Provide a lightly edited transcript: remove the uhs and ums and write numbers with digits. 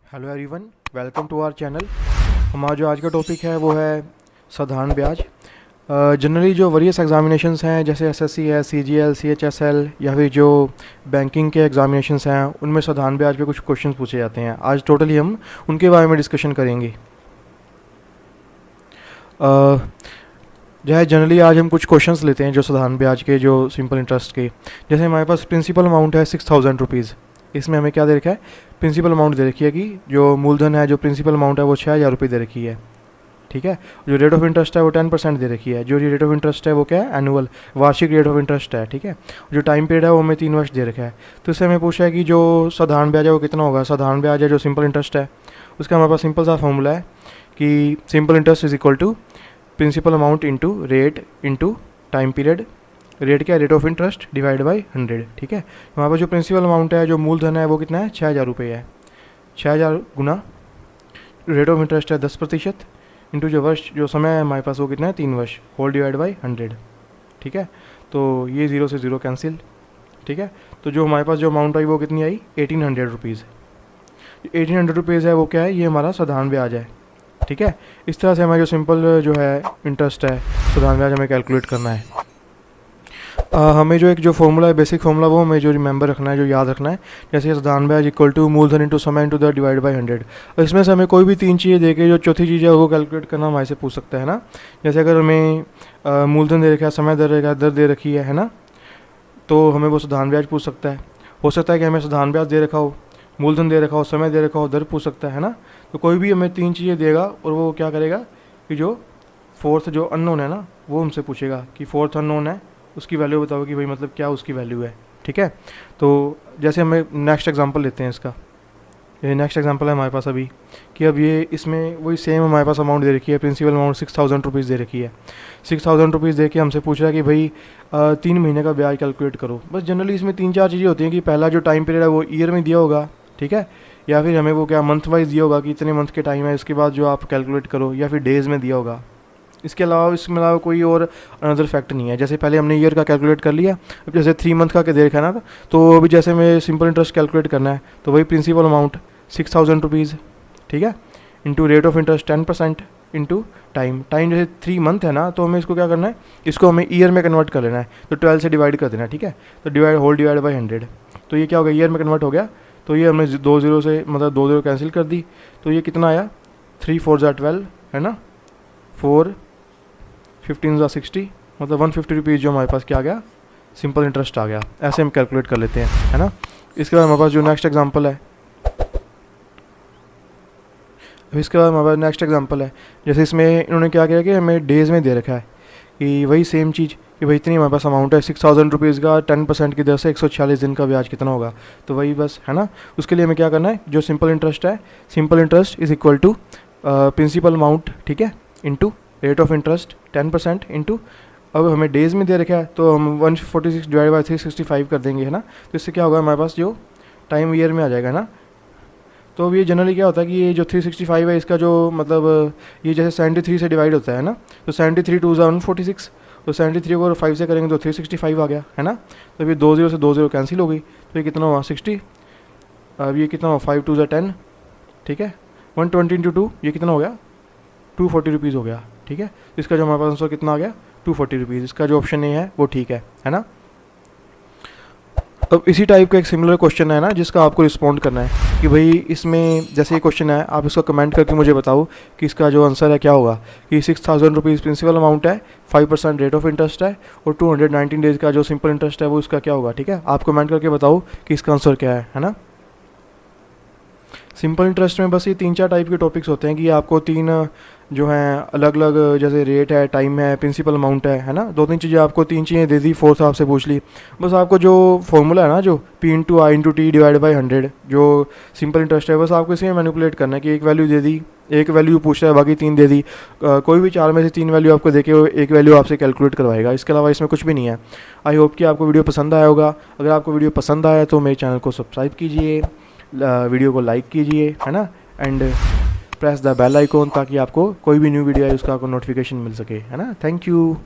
Hello everyone, welcome to our channel. हमारा जो आज का टॉपिक है वो है साधारण ब्याज। जनरली जो वरीयस एग्जामिनेशंस हैं जैसे एसएससी है, सीजीएल, सीएचएसएल या फिर जो बैंकिंग के एग्जामिनेशंस हैं उनमें साधारण ब्याज पे कुछ क्वेश्चन पूछे जाते हैं। आज टोटली हम उनके बारे में डिस्कशन करेंगे। जो है जनरली आज हम कुछ क्वेश्चंस लेते हैं जो साधारण ब्याज के, जो सिंपल इंटरेस्ट के। जैसे हमारे पास प्रिंसिपल अमाउंट है 6000 रुपीज़। इसमें हमें क्या दे रखा है, प्रिंसिपल अमाउंट दे रखी है कि जो मूलधन है, जो प्रिंसिपल अमाउंट है वो 6000 रुपये दे रखी है। ठीक है। जो रेट ऑफ इंटरेस्ट है वो 10% दे रखी है। जो रेट ऑफ इंटरेस्ट है वो क्या है, एनुअल वार्षिक रेट ऑफ इंटरेस्ट है। ठीक है। जो टाइम पीरियड है वो हमें 3 वर्ष दे रखा है। तो इससे हमें पूछा है कि जो साधारण ब्याज है वो कितना होगा। साधारण ब्याज है जो सिंपल इंटरेस्ट है उसका हमारे पास सिंपल सा फॉर्मूला है कि simple interest is equal to principal amount into rate into time period. Rate क्या है, rate of interest divide by 100। ठीक है। वहाँ पर जो प्रिंसिपल अमाउंट है, जो मूलधन है वो कितना है, 6000 रुपये है। 6000 गुना रेट ऑफ इंटरेस्ट है 10% इंटू जो वर्ष, जो समय है हमारे पास वो कितना है, 3 वर्ष, होल डिवाइड बाई 100। ठीक है। तो ये 0 से 0 कैंसिल। ठीक है। तो जो हमारे पास जो अमाउंट आई वो कितनी आई, 1800 रुपीज़। 1800 रुपीज़ है वो क्या है, ये हमारा साधारण ब्याज है। ठीक है। इस तरह से हमारा जो सिंपल जो है इंटरेस्ट है, साधारण ब्याज हमें कैलकुलेट करना है। हमें जो एक जो फॉर्मूला है, बेसिक फॉर्मूला, वो हमें जो रिमेंबर रखना है, जो याद रखना है। जैसे साधारण ब्याज इक्वल टू मूलधन इंटू समय इंटू द डिवाइड बाई 100। इसमें से हमें कोई भी 3 चीज़ें देके जो चौथी चीज़ है वो कैलकुलेट करना हमारे से पूछ सकता है ना। जैसे अगर हमें मूलधन दे रखा है, समय दे रखा है, दर दे रखी है ना, तो हमें वो साधारण ब्याज पूछ सकता है। हो सकता है कि हमें साधारण ब्याज दे रखा हो, मूलधन दे रखा हो, समय दे रखा हो, दर पूछ सकता है ना। तो कोई भी हमें 3 चीज़ें देगा और वो क्या करेगा कि जो फोर्थ जो अननोन है ना वो हमसे पूछेगा कि फोर्थ अननोन है, उसकी वैल्यू बताओ कि भाई मतलब क्या उसकी वैल्यू है। ठीक है। तो जैसे हमें नेक्स्ट एग्जांपल लेते हैं इसका। ये नेक्स्ट एग्जांपल है हमारे पास अभी कि अब ये इसमें वही सेम हमारे पास अमाउंट दे रखी है, प्रिंसिपल अमाउंट 6000 रुपीज़ दे रखी है। 6000 रुपीज़ दे के हमसे पूछ रहा है कि भाई 3 महीने का ब्याज कैलकुलेट करो। बस जनरली इसमें 3-4 चीज़ें होती हैं कि पहला जो टाइम पीरियड है वो ईयर में दिया होगा। ठीक है। या फिर हमें वो क्या मंथ वाइज दिया होगा कि इतने मंथ के टाइम है, इसके बाद जो आप कैलकुलेट करो, या फिर डेज़ में दिया होगा। इसके अलावा कोई और अनदर फैक्ट नहीं है। जैसे पहले हमने ईयर का कैलकुलेट कर लिया, अब जैसे 3 मंथ का दे रखा है ना, तो अभी जैसे हमें सिंपल इंटरेस्ट कैलकुलेट करना है तो वही प्रिंसिपल अमाउंट 6000 रुपीज़। ठीक है। Into rate of interest 10% into time जैसे 3 मंथ है ना, तो हमें इसको क्या करना है, इसको हमें ईयर में कन्वर्ट कर लेना है। तो 12 से डिवाइड कर देना है। ठीक है। तो होल डिवाइड बाई 100। तो ये क्या हो गया, ईयर में कन्वर्ट हो गया। तो ये हमने 2 0 से मतलब 2 0 कैंसिल कर दी। तो ये कितना आया, 3 4 12 है ना, 4 15 60, मतलब 150 रुपीज़ जो हमारे पास क्या आ गया, सिंपल इंटरेस्ट आ गया। ऐसे हम कैलकुलेट कर लेते हैं, है ना। इसके बाद हमारे पास जो नेक्स्ट एग्जांपल है, जैसे इसमें इन्होंने क्या किया कि हमें डेज़ में दे रखा है कि वही सेम चीज़ कि भाई इतनी हमारे पास अमाउंट है 6000 रुपीज़ का, 10% की दर से 146 दिन का ब्याज कितना होगा। तो वही बस, है ना। उसके लिए हमें क्या करना है, जो सिंपल इंटरेस्ट है, simple interest is equal to principal amount, ठीक है, into rate of interest 10% into, अब हमें डेज़ में दे रखा है तो हम 146 डिवाइड बाई 365 कर देंगे, है ना। तो इससे क्या होगा, हमारे पास जो टाइम ईयर में आ जाएगा ना। तो अब ये जनरली क्या होता है कि ये जो 365 है इसका जो मतलब ये जैसे 73 से डिवाइड होता है ना, तो 73 2 146, तो 73 को 5 से करेंगे तो 365 आ गया, है ना। तो अब ये 2 0 से 2 0 कैंसिल हो गई, तो ये कितना हुआ 60। अब ये कितना हुआ 5 2 10, ठीक है। 120 इंटू 2 ये कितना हो गया, 240 रुपीज़ हो गया। ठीक है। इसका जो हमारे पास आंसर कितना आ गया, 240 रुपीज़। इसका जो ऑप्शन ए है वो ठीक है ना। अब इसी टाइप का एक सिमिलर क्वेश्चन है ना जिसका आपको रिस्पॉन्ड करना है कि भाई इसमें जैसे ये क्वेश्चन है, आप इसका कमेंट करके मुझे बताओ कि इसका जो आंसर है क्या होगा। कि 6000 रुपीज़ प्रिंसिपल अमाउंट है, 5% रेट ऑफ इंटरेस्ट है और 219 डेज़ का जो सिंपल इंटरेस्ट है वो इसका क्या होगा। ठीक है। आप कमेंट करके बताओ कि इसका आंसर क्या है ना। सिंपल इंटरेस्ट में बस ये 3-4 टाइप के टॉपिक्स होते हैं कि आपको 3 जो हैं अलग अलग, जैसे रेट है, टाइम है, प्रिंसिपल अमाउंट है ना। 2-3 चीज़ें आपको, 3 चीज़ें दे दी, फोर्थ आपसे पूछ ली। बस आपको जो फॉर्मूला है ना, जो P into I into T divide by 100 जो सिंपल इंटरेस्ट है, बस आपको इसे मैनिपुलेट करना है कि एक वैल्यू दे दी, एक वैल्यू पूछ रहा है, बाकी 3 दे दी। कोई भी 4 में से 3 वैल्यू आपको देके एक वैल्यू आपसे कैलकुलेट करवाएगा। इसके अलावा इसमें कुछ भी नहीं है। आई होप कि आपको वीडियो पसंद आया होगा। अगर आपको वीडियो पसंद आया तो मेरे चैनल को सब्सक्राइब कीजिए, वीडियो को लाइक कीजिए, है ना, and press the bell icon ताकि आपको कोई भी न्यू वीडियो है उसका आपको नोटिफिकेशन मिल सके, है ना। Thank you.